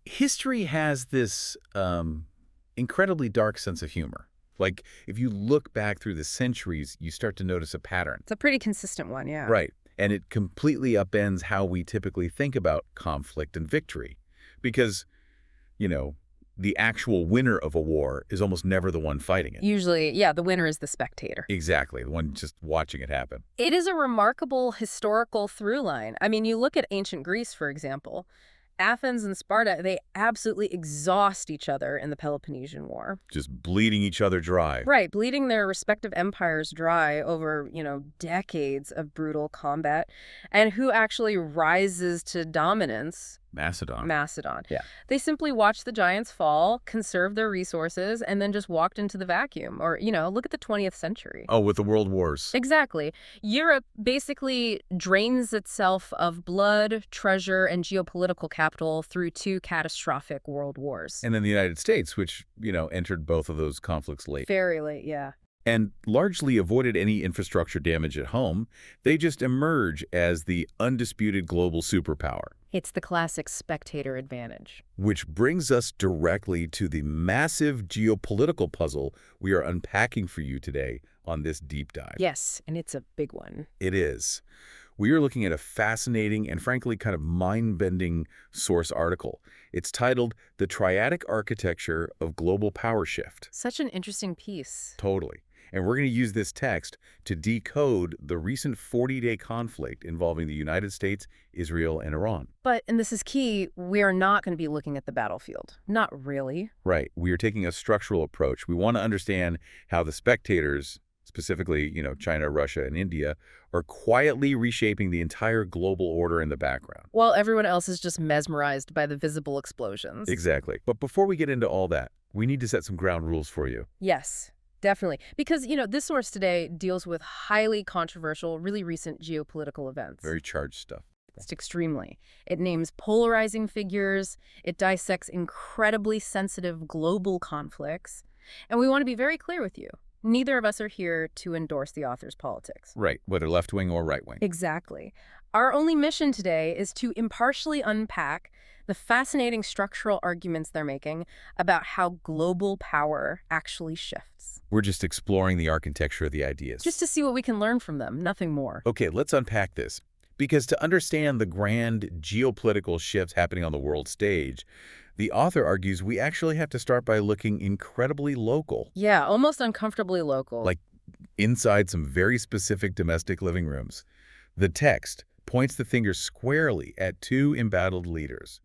History has this incredibly dark sense of humor. Like, if you look back through the centuries, you start to notice a pattern. It's a pretty consistent one, yeah. Right. And it completely upends how we typically think about conflict and victory. Because, the actual winner of a war is almost never the one fighting it. Usually, yeah, the winner is the spectator. Exactly, the one just watching it happen. It is a remarkable historical through line. I mean, you look at ancient Greece, for example. Athens and Sparta, they absolutely exhaust each other in the Peloponnesian War. Just bleeding each other dry. Right, bleeding their respective empires dry over, decades of brutal combat. And who actually rises to dominance? Macedon. Yeah. They simply watched the giants fall, conserved their resources, and then just walked into the vacuum. Or, look at the 20th century. Oh, with the world wars. Exactly. Europe basically drains itself of blood, treasure, and geopolitical capital through two catastrophic world wars. And then the United States, which, entered both of those conflicts late. Very late, yeah. And largely avoided any infrastructure damage at home. They just emerge as the undisputed global superpower. It's the classic spectator advantage. Which brings us directly to the massive geopolitical puzzle we are unpacking for you today on this deep dive. Yes, and it's a big one. It is. We are looking at a fascinating and frankly kind of mind-bending source article. It's titled The Triadic Architecture of Global Power Shift. Such an interesting piece. Totally. And we're going to use this text to decode the recent 40-day conflict involving the United States, Israel, and Iran. But, and this is key, we are not going to be looking at the battlefield. Not really. Right. We are taking a structural approach. We want to understand how the spectators, specifically, China, Russia, and India, are quietly reshaping the entire global order in the background. While everyone else is just mesmerized by the visible explosions. Exactly. But before we get into all that, we need to set some ground rules for you. Yes. Definitely. Because, this source today deals with highly controversial, really recent geopolitical events. Very charged stuff. Extremely. It names polarizing figures. It dissects incredibly sensitive global conflicts. And we want to be very clear with you. Neither of us are here to endorse the author's politics. Right, whether left-wing or right-wing. Exactly. Our only mission today is to impartially unpack the fascinating structural arguments they're making about how global power actually shifts. We're just exploring the architecture of the ideas. Just to see what we can learn from them, nothing more. Okay, let's unpack this. Because to understand the grand geopolitical shifts happening on the world stage, the author argues we actually have to start by looking incredibly local. Yeah, almost uncomfortably local. Like inside some very specific domestic living rooms. The text points the finger squarely at two embattled leaders,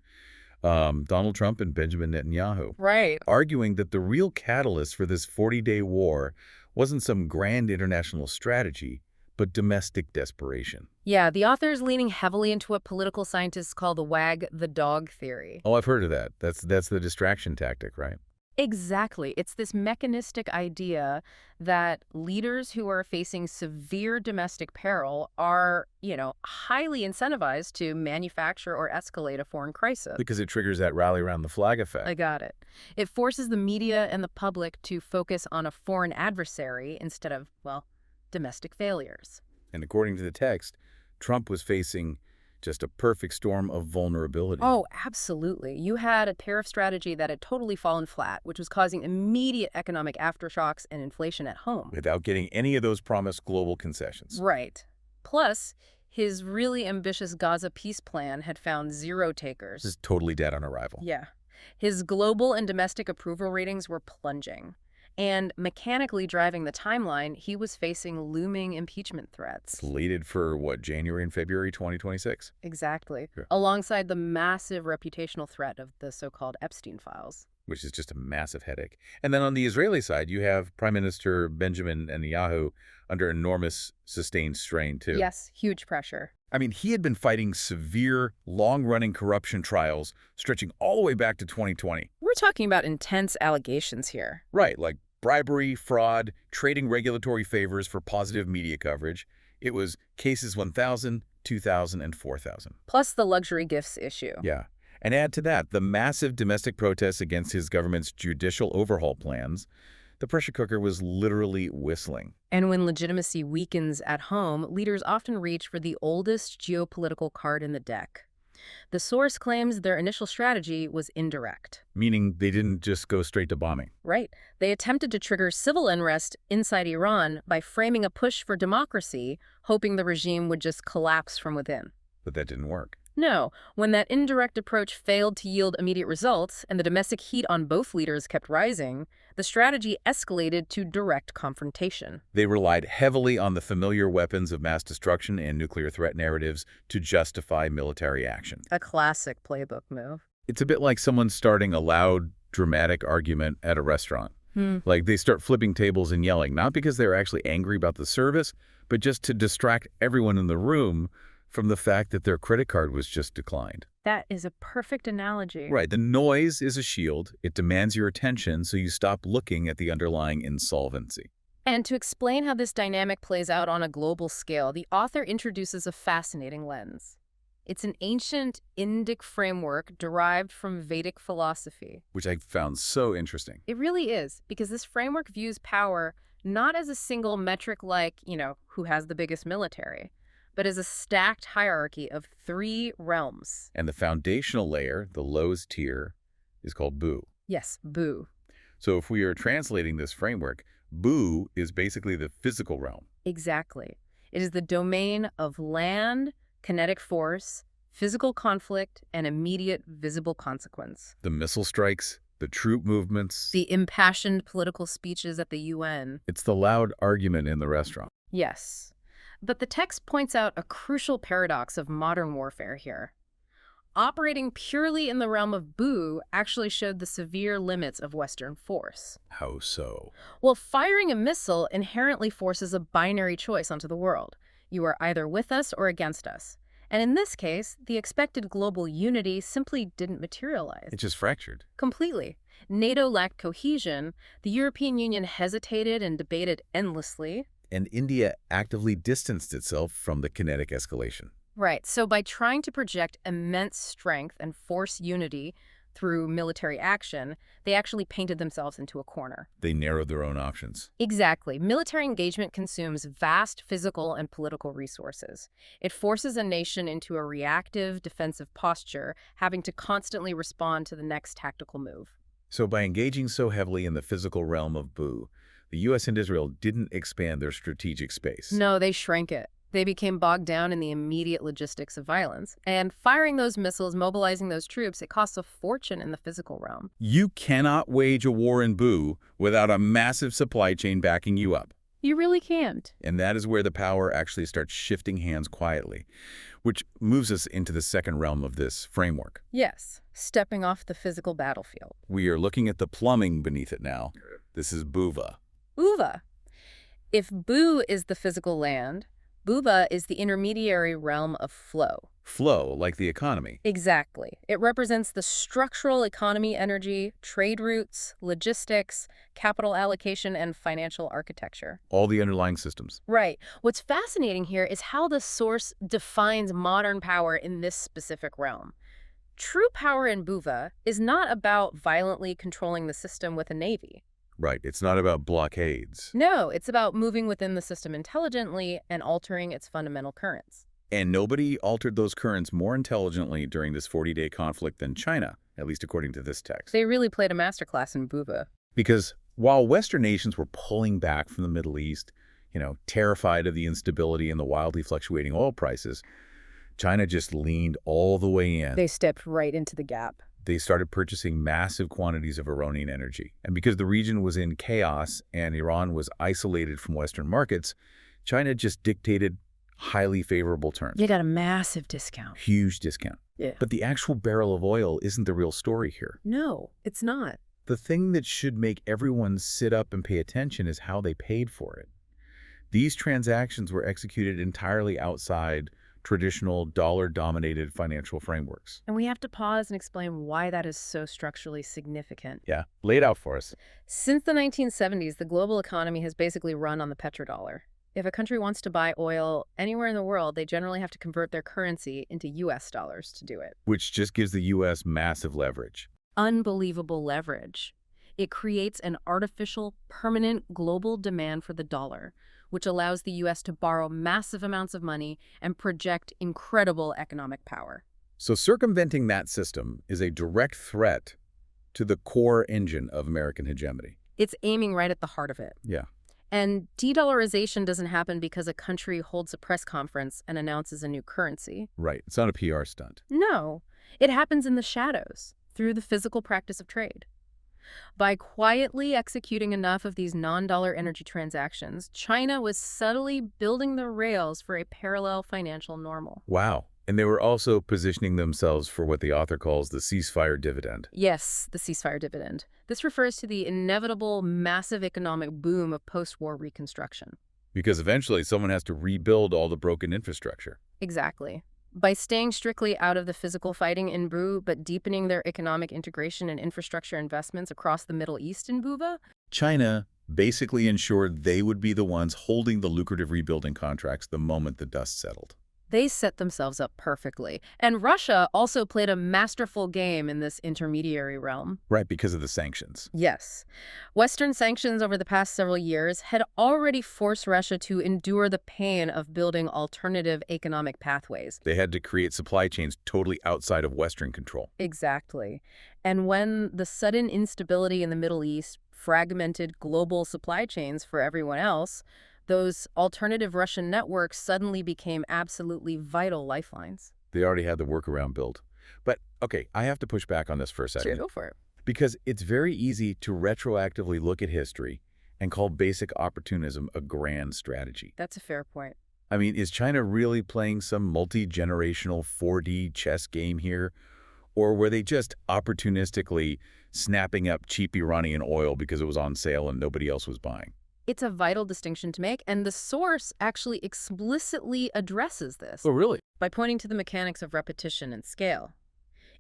Donald Trump and Benjamin Netanyahu. Right. Arguing that the real catalyst for this 40-day war wasn't some grand international strategy, but domestic desperation. Yeah, the author is leaning heavily into what political scientists call the wag the dog theory. Oh, I've heard of that. That's the distraction tactic, right? Exactly. It's this mechanistic idea that leaders who are facing severe domestic peril are, highly incentivized to manufacture or escalate a foreign crisis. Because it triggers that rally around the flag effect. I got it. It forces the media and the public to focus on a foreign adversary instead of, domestic failures. And according to the text, Trump was facing just a perfect storm of vulnerability. Oh, absolutely. You had a tariff strategy that had totally fallen flat, which was causing immediate economic aftershocks and inflation at home. Without getting any of those promised global concessions. Right. Plus, his really ambitious Gaza peace plan had found zero takers. This is totally dead on arrival. Yeah. His global and domestic approval ratings were plunging. And mechanically driving the timeline, he was facing looming impeachment threats. Slated for, January and February 2026? Exactly. Sure. Alongside the massive reputational threat of the so-called Epstein files. Which is just a massive headache. And then on the Israeli side, you have Prime Minister Benjamin Netanyahu under enormous sustained strain, too. Yes, huge pressure. I mean, he had been fighting severe, long-running corruption trials stretching all the way back to 2020. We're talking about intense allegations here. Right, like bribery, fraud, trading regulatory favors for positive media coverage. It was cases 1,000, 2,000, and 4,000. Plus the luxury gifts issue. Yeah. And add to that the massive domestic protests against his government's judicial overhaul plans. The pressure cooker was literally whistling. And when legitimacy weakens at home, leaders often reach for the oldest geopolitical card in the deck. The source claims their initial strategy was indirect. Meaning they didn't just go straight to bombing. Right. They attempted to trigger civil unrest inside Iran by framing a push for democracy, hoping the regime would just collapse from within. But that didn't work. No, when that indirect approach failed to yield immediate results and the domestic heat on both leaders kept rising, the strategy escalated to direct confrontation. They relied heavily on the familiar weapons of mass destruction and nuclear threat narratives to justify military action. A classic playbook move. It's a bit like someone starting a loud, dramatic argument at a restaurant. Like they start flipping tables and yelling, not because they're actually angry about the service, but just to distract everyone in the room from the fact that their credit card was just declined. That is a perfect analogy. Right. The noise is a shield. It demands your attention, so you stop looking at the underlying insolvency. And to explain how this dynamic plays out on a global scale, the author introduces a fascinating lens. It's an ancient Indic framework derived from Vedic philosophy. Which I found so interesting. It really is, because this framework views power not as a single metric like, who has the biggest military, but as a stacked hierarchy of 3 realms. And the foundational layer, the lowest tier, is called Bhu. Yes, Bhu. So if we are translating this framework, Bhu is basically the physical realm. Exactly. It is the domain of land, kinetic force, physical conflict, and immediate visible consequence. The missile strikes, the troop movements. The impassioned political speeches at the UN. It's the loud argument in the restaurant. Yes. But the text points out a crucial paradox of modern warfare here. Operating purely in the realm of Bhu actually showed the severe limits of Western force. How so? Well, firing a missile inherently forces a binary choice onto the world. You are either with us or against us. And in this case, the expected global unity simply didn't materialize. It just fractured. Completely. NATO lacked cohesion, the European Union hesitated and debated endlessly. And India actively distanced itself from the kinetic escalation. Right. So by trying to project immense strength and force unity through military action, they actually painted themselves into a corner. They narrowed their own options. Exactly. Military engagement consumes vast physical and political resources. It forces a nation into a reactive, defensive posture, having to constantly respond to the next tactical move. So by engaging so heavily in the physical realm of Bhu, the U.S. and Israel didn't expand their strategic space. No, they shrank it. They became bogged down in the immediate logistics of violence. And firing those missiles, mobilizing those troops, it costs a fortune in the physical realm. You cannot wage a war in Bhu without a massive supply chain backing you up. You really can't. And that is where the power actually starts shifting hands quietly, which moves us into the second realm of this framework. Yes, stepping off the physical battlefield. We are looking at the plumbing beneath it now. This is Bhuvaḥ. Bhuvaḥ. If Bhu is the physical land, Bhuvaḥ is the intermediary realm of flow. Flow, like the economy. Exactly. It represents the structural economy energy, trade routes, logistics, capital allocation, and financial architecture. All the underlying systems. Right. What's fascinating here is how the source defines modern power in this specific realm. True power in Bhuvaḥ is not about violently controlling the system with a navy. Right. It's not about blockades. No, it's about moving within the system intelligently and altering its fundamental currents. And nobody altered those currents more intelligently during this 40-day conflict than China, at least according to this text. They really played a masterclass in Bhuvaḥ. Because while Western nations were pulling back from the Middle East, terrified of the instability and the wildly fluctuating oil prices, China just leaned all the way in. They stepped right into the gap. They started purchasing massive quantities of Iranian energy. And because the region was in chaos and Iran was isolated from Western markets, China just dictated highly favorable terms. You got a massive discount. Huge discount. Yeah. But the actual barrel of oil isn't the real story here. No, it's not. The thing that should make everyone sit up and pay attention is how they paid for it. These transactions were executed entirely outside traditional dollar-dominated financial frameworks. And we have to pause and explain why that is so structurally significant. Yeah, lay it out for us. Since the 1970s, the global economy has basically run on the petrodollar. If a country wants to buy oil anywhere in the world, they generally have to convert their currency into U.S. dollars to do it. Which just gives the U.S. massive leverage. Unbelievable leverage. It creates an artificial, permanent global demand for the dollar, which allows the U.S. to borrow massive amounts of money and project incredible economic power. So circumventing that system is a direct threat to the core engine of American hegemony. It's aiming right at the heart of it. Yeah. And de-dollarization doesn't happen because a country holds a press conference and announces a new currency. Right. It's not a PR stunt. No, it happens in the shadows, through the physical practice of trade. By quietly executing enough of these non-dollar energy transactions, China was subtly building the rails for a parallel financial normal. Wow. And they were also positioning themselves for what the author calls the ceasefire dividend. Yes, the ceasefire dividend. This refers to the inevitable massive economic boom of post-war reconstruction. Because eventually someone has to rebuild all the broken infrastructure. Exactly. By staying strictly out of the physical fighting in Bhuvaḥ, but deepening their economic integration and infrastructure investments across the Middle East in Bhuvaḥ, China basically ensured they would be the ones holding the lucrative rebuilding contracts the moment the dust settled. they set themselves up perfectly. And Russia also played a masterful game in this intermediary realm. Right, because of the sanctions. Yes. Western sanctions over the past several years had already forced Russia to endure the pain of building alternative economic pathways. They had to create supply chains totally outside of Western control. Exactly. And when the sudden instability in the Middle East fragmented global supply chains for everyone else, those alternative Russian networks suddenly became absolutely vital lifelines. They already had the workaround built. But, okay, I have to push back on this for a second. Sure, go for it. Because it's very easy to retroactively look at history and call basic opportunism a grand strategy. That's a fair point. I mean, is China really playing some multi-generational 4D chess game here? Or were they just opportunistically snapping up cheap Iranian oil because it was on sale and nobody else was buying? It's a vital distinction to make, and the source actually explicitly addresses this really? by pointing to the mechanics of repetition and scale.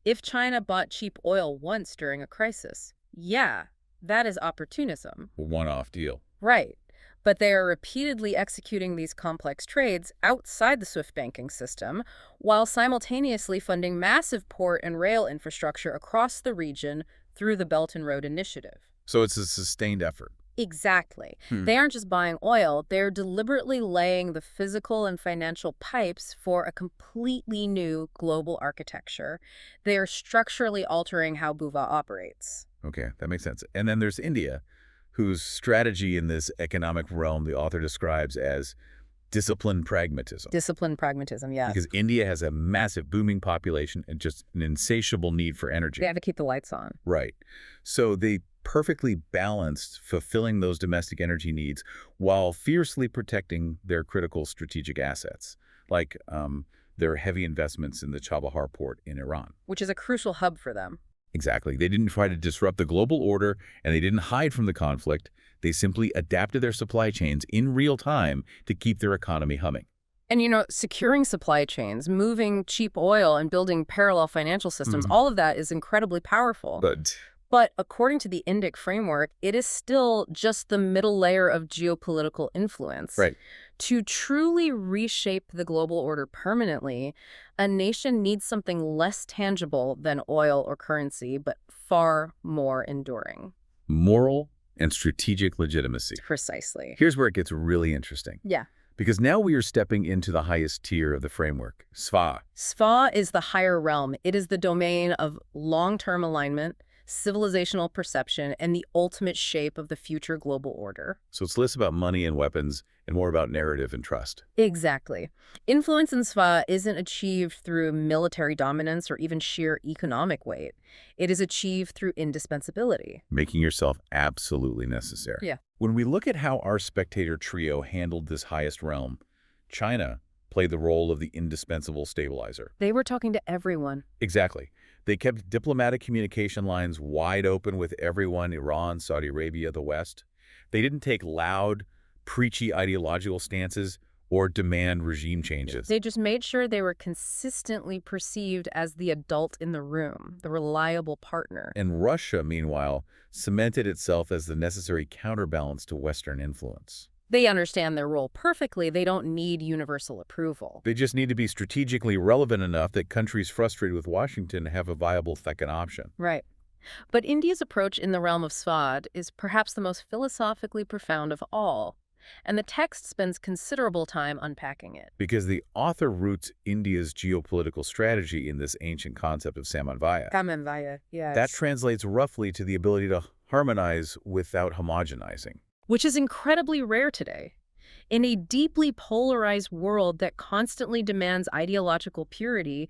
If China bought cheap oil once during a crisis, yeah, that is opportunism. A one-off deal. Right. But they are repeatedly executing these complex trades outside the SWIFT banking system, while simultaneously funding massive port and rail infrastructure across the region through the Belt and Road Initiative. So it's a sustained effort. Exactly. They aren't just buying oil, they're deliberately laying the physical and financial pipes for a completely new global architecture. They are structurally altering how Bhuvaḥ operates. Okay, that makes sense. And then there's India, whose strategy in this economic realm the author describes as disciplined pragmatism. Disciplined pragmatism, yes. Because India has a massive booming population and just an insatiable need for energy. They have to keep the lights on. Right. So they perfectly balanced fulfilling those domestic energy needs while fiercely protecting their critical strategic assets, like their heavy investments in the Chabahar port in Iran. Which is a crucial hub for them. Exactly. They didn't try to disrupt the global order, and they didn't hide from the conflict. They simply adapted their supply chains in real time to keep their economy humming. And, you know, securing supply chains, moving cheap oil, and building parallel financial systems, all of that is incredibly powerful. But according to the Indic framework, it is still just the middle layer of geopolitical influence. Right. To truly reshape the global order permanently, a nation needs something less tangible than oil or currency, but far more enduring. Moral and strategic legitimacy. Precisely. Here's where it gets really interesting. Yeah. Because now we are stepping into the highest tier of the framework, Svaḥ. Svaḥ is the higher realm. It is the domain of long-term alignment, civilizational perception, and the ultimate shape of the future global order. So it's less about money and weapons and more about narrative and trust. Exactly. Influence in Svaḥ isn't achieved through military dominance or even sheer economic weight. It is achieved through indispensability. Making yourself absolutely necessary. Yeah. When we look at how our spectator trio handled this highest realm, China played the role of the indispensable stabilizer. They were talking to everyone. Exactly. They kept diplomatic communication lines wide open with everyone, Iran, Saudi Arabia, the West. They didn't take loud, preachy ideological stances or demand regime changes. They just made sure they were consistently perceived as the adult in the room, the reliable partner. And Russia, meanwhile, cemented itself as the necessary counterbalance to Western influence. They understand their role perfectly. They don't need universal approval. They just need to be strategically relevant enough that countries frustrated with Washington have a viable second option. Right. But India's approach in the realm of Svaḥ is perhaps the most philosophically profound of all. And the text spends considerable time unpacking it. Because the author roots India's geopolitical strategy in this ancient concept of Samanvaya. Samanvaya, That yes. translates roughly to the ability to harmonize without homogenizing. Which is incredibly rare today. In a deeply polarized world that constantly demands ideological purity,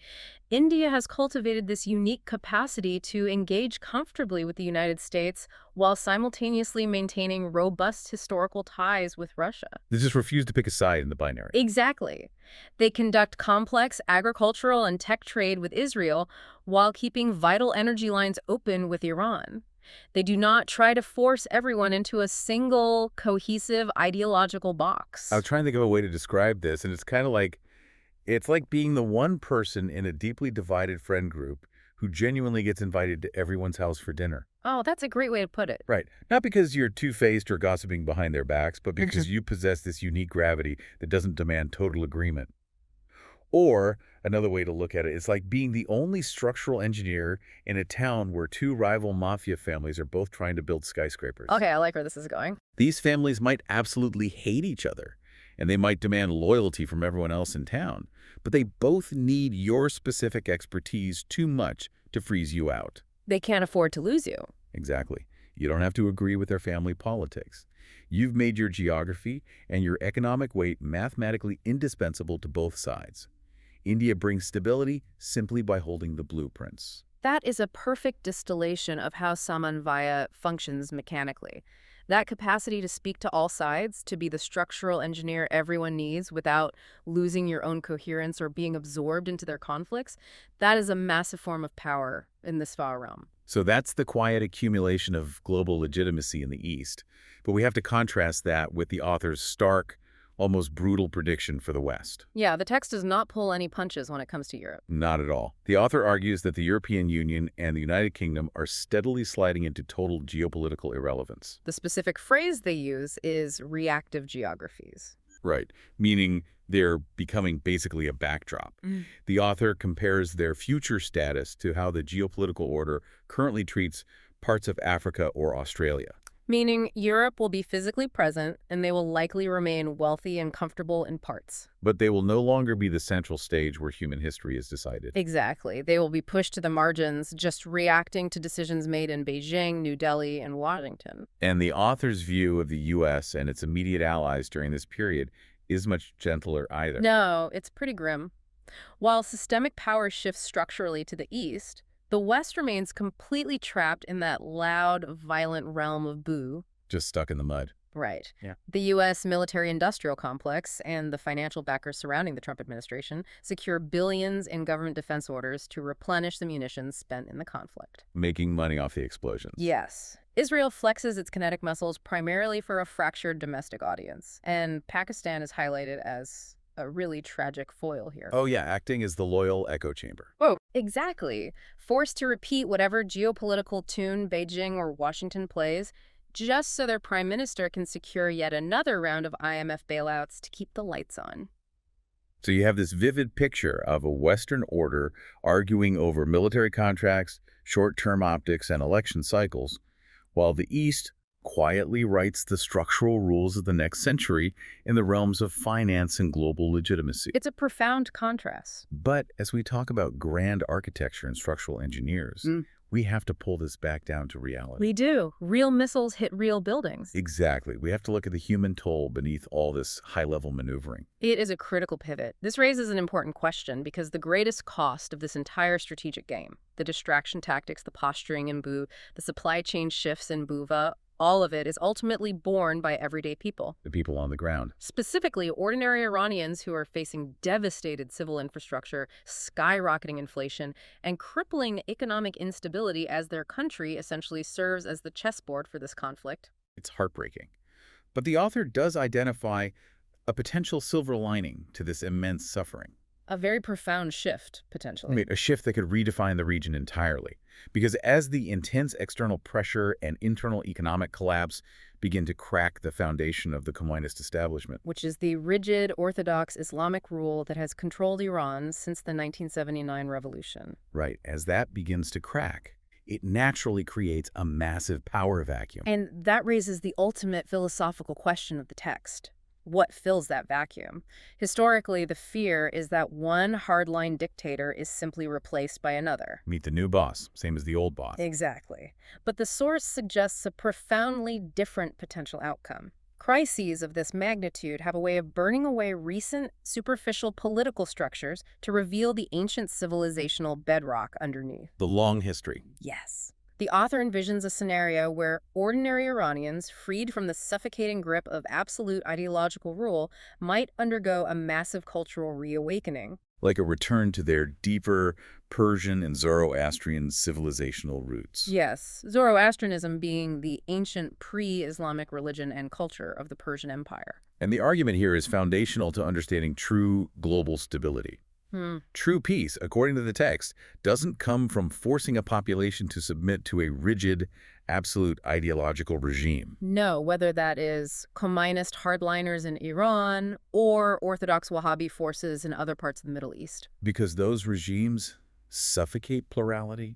India has cultivated this unique capacity to engage comfortably with the United States while simultaneously maintaining robust historical ties with Russia. They just refuse to pick a side in the binary. Exactly. They conduct complex agricultural and tech trade with Israel while keeping vital energy lines open with Iran. They do not try to force everyone into a single, cohesive ideological box. I was trying to think of a way to describe this, and it's like being the one person in a deeply divided friend group who genuinely gets invited to everyone's house for dinner. Oh, that's a great way to put it. Right. Not because you're two-faced or gossiping behind their backs, but because you possess this unique gravity that doesn't demand total agreement. Or, another way to look at it, it's like being the only structural engineer in a town where two rival mafia families are both trying to build skyscrapers. Okay, I like where this is going. These families might absolutely hate each other, and they might demand loyalty from everyone else in town, but they both need your specific expertise too much to freeze you out. They can't afford to lose you. Exactly. You don't have to agree with their family politics. You've made your geography and your economic weight mathematically indispensable to both sides. India brings stability simply by holding the blueprints. That is a perfect distillation of how Samanvaya functions mechanically. That capacity to speak to all sides, to be the structural engineer everyone needs without losing your own coherence or being absorbed into their conflicts, that is a massive form of power in the Svaḥ realm. So that's the quiet accumulation of global legitimacy in the East. But we have to contrast that with the author's stark, almost brutal prediction for the West. Yeah, the text does not pull any punches when it comes to Europe. Not at all. The author argues that the European Union and the United Kingdom are steadily sliding into total geopolitical irrelevance. The specific phrase they use is reactive geographies. Right, meaning they're becoming basically a backdrop. The author compares their future status to how the geopolitical order currently treats parts of Africa or Australia. Meaning Europe will be physically present and they will likely remain wealthy and comfortable in parts. But they will no longer be the central stage where human history is decided. Exactly. They will be pushed to the margins, just reacting to decisions made in Beijing, New Delhi, and Washington. And the author's view of the U.S. and its immediate allies during this period is much gentler either. No, it's pretty grim. While systemic power shifts structurally to the east, the West remains completely trapped in that loud, violent realm of Bhuvaḥ. Just stuck in the mud. Right. Yeah. The U.S. military-industrial complex and the financial backers surrounding the Trump administration secure billions in government defense orders to replenish the munitions spent in the conflict. Making money off the explosions. Yes. Israel flexes its kinetic muscles primarily for a fractured domestic audience, and Pakistan is highlighted as a really tragic foil here. Oh yeah, acting as the loyal echo chamber. Whoa. Exactly. Forced to repeat whatever geopolitical tune Beijing or Washington plays, just so their prime minister can secure yet another round of IMF bailouts to keep the lights on. So you have this vivid picture of a Western order arguing over military contracts, short-term optics, and election cycles, while the East quietly writes the structural rules of the next century in the realms of finance and global legitimacy. It's a profound contrast. But as we talk about grand architecture and structural engineers, we have to pull this back down to reality. We do. Real missiles hit real buildings. Exactly. We have to look at the human toll beneath all this high-level maneuvering. It is a critical pivot. This raises an important question because the greatest cost of this entire strategic game, the distraction tactics, the posturing in Bhuvaḥ, the supply chain shifts in Bhuvaḥ, all of it is ultimately borne by everyday people. The people on the ground. Specifically, ordinary Iranians who are facing devastated civil infrastructure, skyrocketing inflation, and crippling economic instability as their country essentially serves as the chessboard for this conflict. It's heartbreaking. But the author does identify a potential silver lining to this immense suffering. A very profound shift, potentially. A shift that could redefine the region entirely. Because as the intense external pressure and internal economic collapse begin to crack the foundation of the communist establishment, which is the rigid, orthodox Islamic rule that has controlled Iran since the 1979 revolution. right, as that begins to crack, it naturally creates a massive power vacuum. And that raises the ultimate philosophical question of the text. What fills that vacuum? Historically, the fear is that one hardline dictator is simply replaced by another. Meet the new boss, same as the old boss. Exactly. But the source suggests a profoundly different potential outcome. Crises of this magnitude have a way of burning away recent, superficial political structures to reveal the ancient civilizational bedrock underneath. The long history. Yes. The author envisions a scenario where ordinary Iranians, freed from the suffocating grip of absolute ideological rule, might undergo a massive cultural reawakening. Like a return to their deeper Persian and Zoroastrian civilizational roots. Yes, Zoroastrianism being the ancient pre-Islamic religion and culture of the Persian Empire. And the argument here is foundational to understanding true global stability. True peace, according to the text, doesn't come from forcing a population to submit to a rigid, absolute ideological regime. No, whether that is communist hardliners in Iran or Orthodox Wahhabi forces in other parts of the Middle East. Because those regimes suffocate plurality.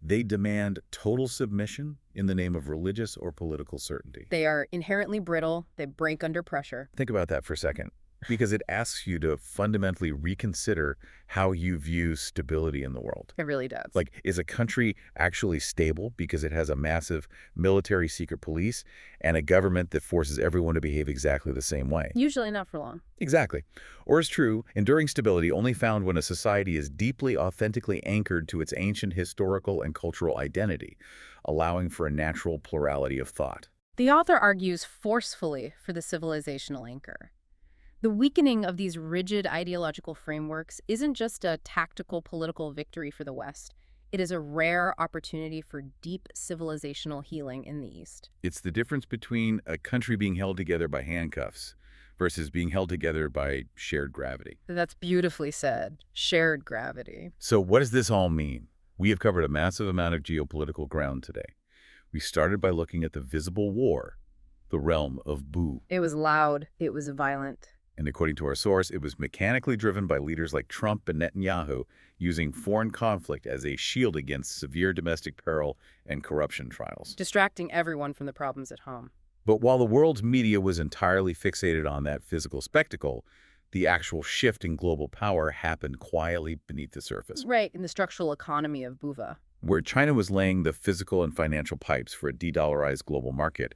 They demand total submission in the name of religious or political certainty. They are inherently brittle. They break under pressure. Think about that for a second, because it asks you to fundamentally reconsider how you view stability in the world. It really does. Like, is a country actually stable because it has a massive military secret police and a government that forces everyone to behave exactly the same way? Usually not for long. Exactly. Or is true, enduring stability only found when a society is deeply, authentically anchored to its ancient historical and cultural identity, allowing for a natural plurality of thought. The author argues forcefully for the civilizational anchor. The weakening of these rigid ideological frameworks isn't just a tactical political victory for the West. It is a rare opportunity for deep civilizational healing in the East. It's the difference between a country being held together by handcuffs versus being held together by shared gravity. That's beautifully said. Shared gravity. So what does this all mean? We have covered a massive amount of geopolitical ground today. We started by looking at the visible war, the realm of Bhuvaḥ. It was loud. It was violent. And according to our source, it was mechanically driven by leaders like Trump and Netanyahu, using foreign conflict as a shield against severe domestic peril and corruption trials. Distracting everyone from the problems at home. But while the world's media was entirely fixated on that physical spectacle, the actual shift in global power happened quietly beneath the surface. Right, in the structural economy of Bhuvaḥ. Where China was laying the physical and financial pipes for a de-dollarized global market,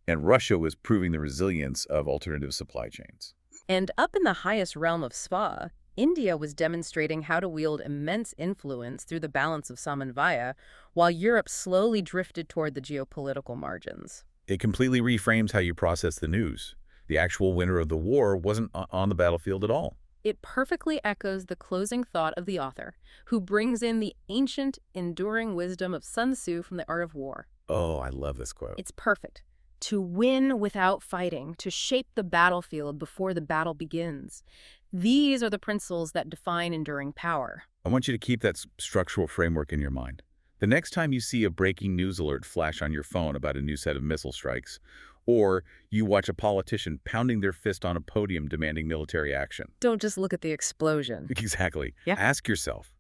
and Russia was proving the resilience of alternative supply chains. And up in the highest realm of Svaḥ, India was demonstrating how to wield immense influence through the balance of Samavaya, while Europe slowly drifted toward the geopolitical margins. It completely reframes how you process the news. The actual winner of the war wasn't on the battlefield at all. It perfectly echoes the closing thought of the author, who brings in the ancient, enduring wisdom of Sun Tzu from The Art of War. Oh, I love this quote. It's perfect. To win without fighting, to shape the battlefield before the battle begins. These are the principles that define enduring power. I want you to keep that structural framework in your mind. The next time you see a breaking news alert flash on your phone about a new set of missile strikes, or you watch a politician pounding their fist on a podium demanding military action. Don't just look at the explosion. Exactly. Yeah. Ask yourself,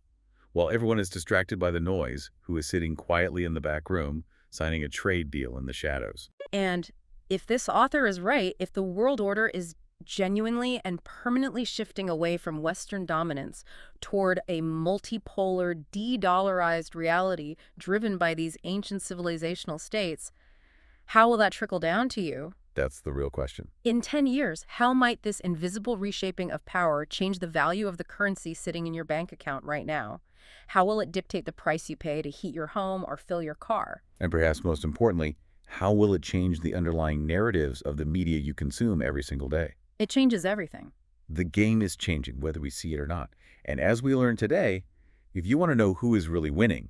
while everyone is distracted by the noise, who is sitting quietly in the back room, signing a trade deal in the shadows? And if this author is right, if the world order is genuinely and permanently shifting away from Western dominance toward a multipolar, de-dollarized reality driven by these ancient civilizational states, how will that trickle down to you? That's the real question. In 10 years, how might this invisible reshaping of power change the value of the currency sitting in your bank account right now? How will it dictate the price you pay to heat your home or fill your car? And perhaps most importantly, how will it change the underlying narratives of the media you consume every single day? It changes everything. The game is changing, whether we see it or not. And as we learned today, if you want to know who is really winning,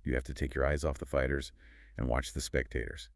you have to take your eyes off the fighters and watch the spectators.